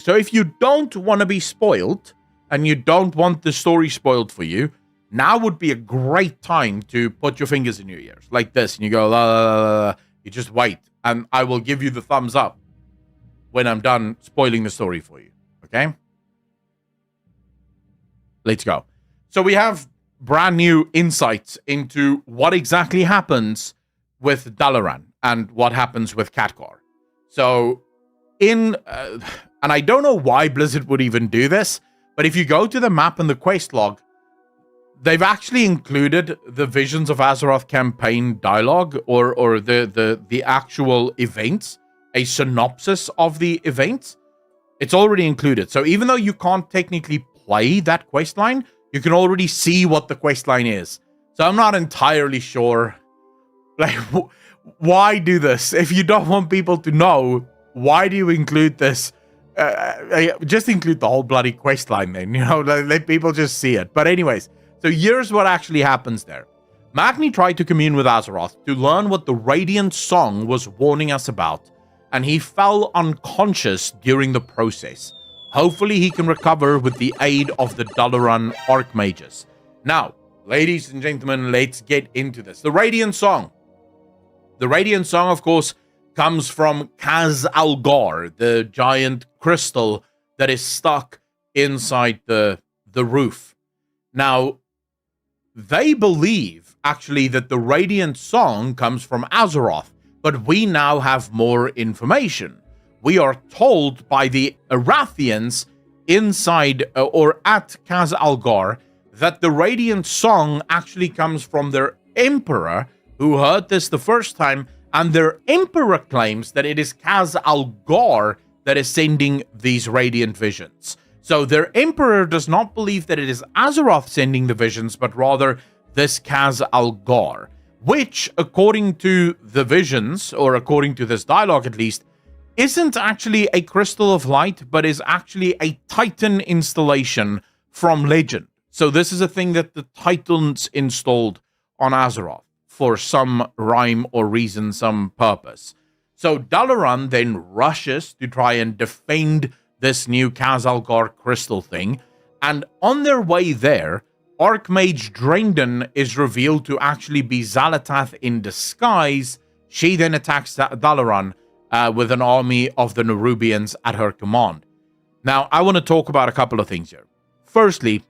So if you don't want to be spoiled, and you don't want the story spoiled for you, now would be a great time to put your fingers in your ears, like this, and you go, la, la, la, la. You just wait, and I will give you the thumbs up when I'm done spoiling the story for you, okay? Let's go. So we have brand new insights into what exactly happens with Dalaran and what happens with Khadgar. So and I don't know why Blizzard would even do this, but if you go to the map and the quest log, they've actually included the Visions of Azeroth campaign dialogue or the actual events, a synopsis of the events. It's already included. So even though you can't technically play that quest line, you can already see what the quest line is. So I'm not entirely sure, like, why do this? If you don't want people to know, why do you include this? Just include the whole bloody quest line then, you know, let people just see it. But anyways, so here's what actually happens there. Magni tried to commune with Azeroth to learn what the Radiant Song was warning us about, and he fell unconscious during the process. Hopefully he can recover with the aid of the Dalaran Archmages. Now, ladies and gentlemen, let's get into this. The Radiant Song. The Radiant Song, of course, comes from Khadgar, the giant crystal that is stuck inside the roof. Now, they believe, actually, that the Radiant Song comes from Azeroth, but we now have more information. We are told by the Arathians inside or at Khadgar that the Radiant Song actually comes from their Emperor, who heard this the first time, and their Emperor claims that it is Khadgar that is sending these Radiant Visions. So their Emperor does not believe that it is Azeroth sending the visions, but rather this Khadgar, which, according to the visions, or according to this dialogue at least, isn't actually a crystal of light, but is actually a Titan installation from legend. So this is a thing that the Titans installed on Azeroth for some rhyme or reason, some purpose. So Dalaran then rushes to try and defend this new Khadgar crystal thing, and on their way there, Archmage Drendon is revealed to actually be Xal'atath in disguise. She then attacks Dalaran with an army of the Nerubians at her command. Now, I want to talk about a couple of things here. Firstly,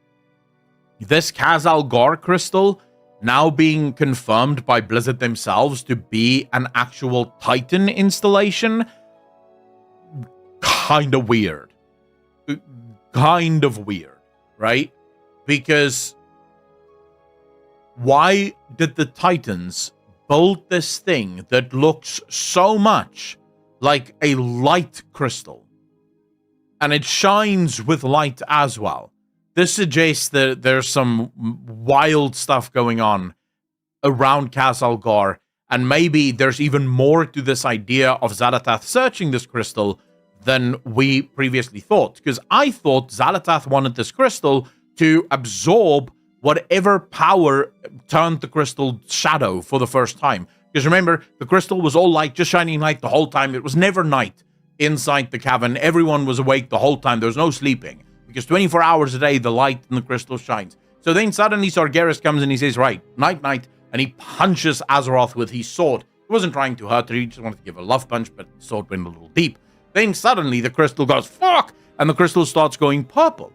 this Khadgar crystal now being confirmed by Blizzard themselves to be an actual Titan installation, kind of weird. Kind of weird, right? Because why did the Titans build this thing that looks so much like a light crystal? And it shines with light as well. This suggests that there's some wild stuff going on around Khadgar, and maybe there's even more to this idea of Xal'atath searching this crystal than we previously thought. Because I thought Xal'atath wanted this crystal to absorb whatever power turned the crystal shadow for the first time. Because remember, the crystal was all light, just shining light the whole time. It was never night inside the cavern. Everyone was awake the whole time. There was no sleeping. Because 24 hours a day, the light in the crystal shines. So then suddenly Sargeras comes and he says, right, night, night. And he punches Azeroth with his sword. He wasn't trying to hurt her. He just wanted to give a love punch, but the sword went a little deep. Then suddenly the crystal goes, fuck! And the crystal starts going purple.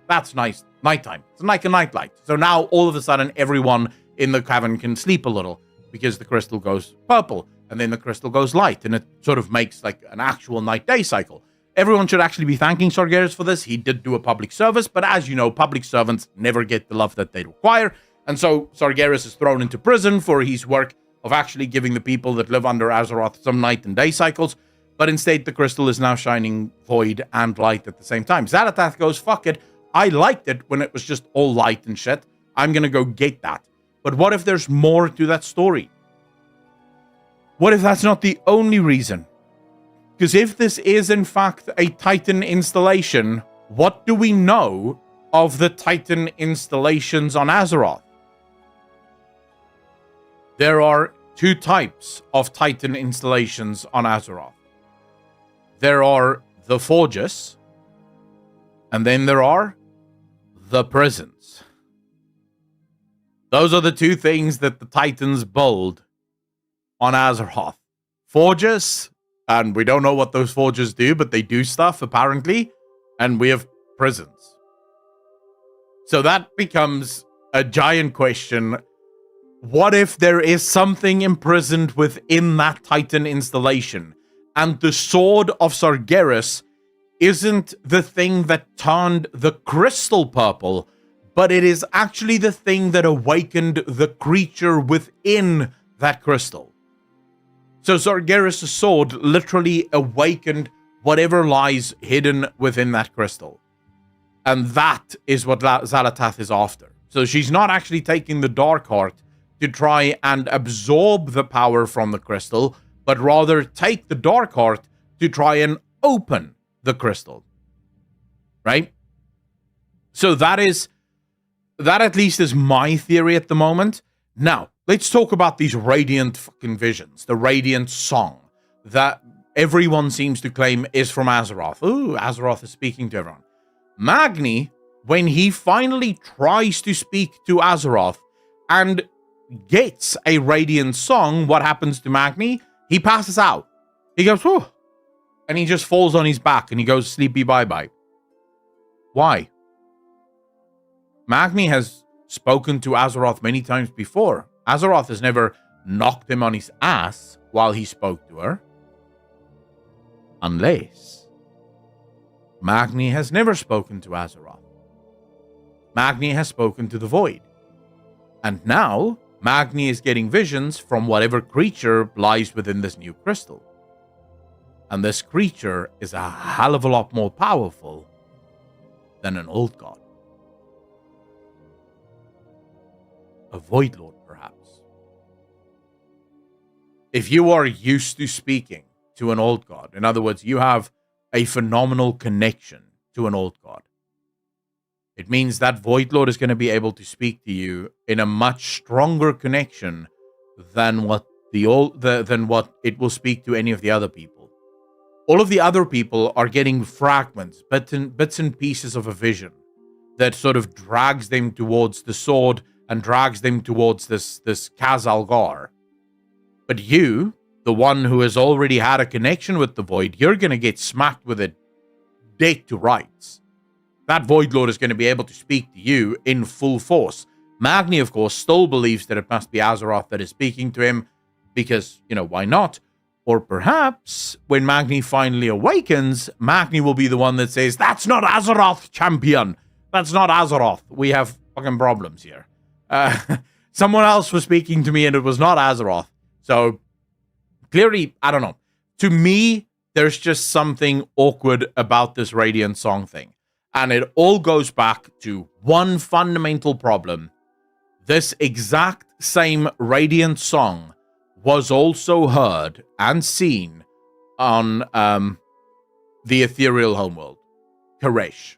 That's nice. Nighttime. It's like a nightlight. So now all of a sudden everyone in the cavern can sleep a little because the crystal goes purple. And then the crystal goes light. And it sort of makes like an actual night-day cycle. Everyone should actually be thanking Sargeras for this. He did do a public service, but as you know, public servants never get the love that they require. And so Sargeras is thrown into prison for his work of actually giving the people that live under Azeroth some night and day cycles. But instead, the crystal is now shining void and light at the same time. Xal'atath goes, fuck it. I liked it when it was just all light and shit. I'm going to go get that. But what if there's more to that story? What if that's not the only reason? Because if this is in fact a Titan installation, what do we know of the Titan installations on Azeroth? There are two types of Titan installations on Azeroth. There are the Forges, And then there are the prisons. Those are the two things that the Titans build on Azeroth. Forges, and we don't know what those forges do, but they do stuff, apparently. And we have prisons. So that becomes a giant question. What if there is something imprisoned within that Titan installation, and the Sword of Sargeras isn't the thing that turned the crystal purple, but it is actually the thing that awakened the creature within that crystal? So Sargeras' sword literally awakened whatever lies hidden within that crystal. And that is what Xal'atath is after. So she's not actually taking the Dark Heart to try and absorb the power from the crystal, but rather take the Dark Heart to try and open the crystal. Right? So that at least is my theory at the moment. Now, let's talk about these Radiant fucking visions. The Radiant song that everyone seems to claim is from Azeroth. Ooh, Azeroth is speaking to everyone. Magni, when he finally tries to speak to Azeroth and gets a Radiant song, what happens to Magni? He passes out. He goes, whew, and he just falls on his back and he goes sleepy bye-bye. Why? Magni has spoken to Azeroth many times before. Azeroth has never knocked him on his ass while he spoke to her. Unless Magni has never spoken to Azeroth. Magni has spoken to the Void. And now Magni is getting visions from whatever creature lies within this new crystal. And this creature is a hell of a lot more powerful than an old god. A Void Lord, perhaps. If you are used to speaking to an old god, in other words, you have a phenomenal connection to an old god, it means that Void Lord is going to be able to speak to you in a much stronger connection than what it will speak to any of the other people. All of the other people are getting fragments, bits and pieces of a vision that sort of drags them towards the sword and drags them towards this Khadgar. But you, the one who has already had a connection with the Void, you're going to get smacked with it dead to rights. That Void Lord is going to be able to speak to you in full force. Magni, of course, still believes that it must be Azeroth that is speaking to him because, why not? Or perhaps when Magni finally awakens, Magni will be the one that says, "That's not Azeroth, champion. That's not Azeroth. We have fucking problems here. Someone else was speaking to me and it was not Azeroth." So clearly, I don't know. To me, there's just something awkward about this Radiant song thing. And it all goes back to one fundamental problem. This exact same Radiant song was also heard and seen on the ethereal homeworld, Koresh.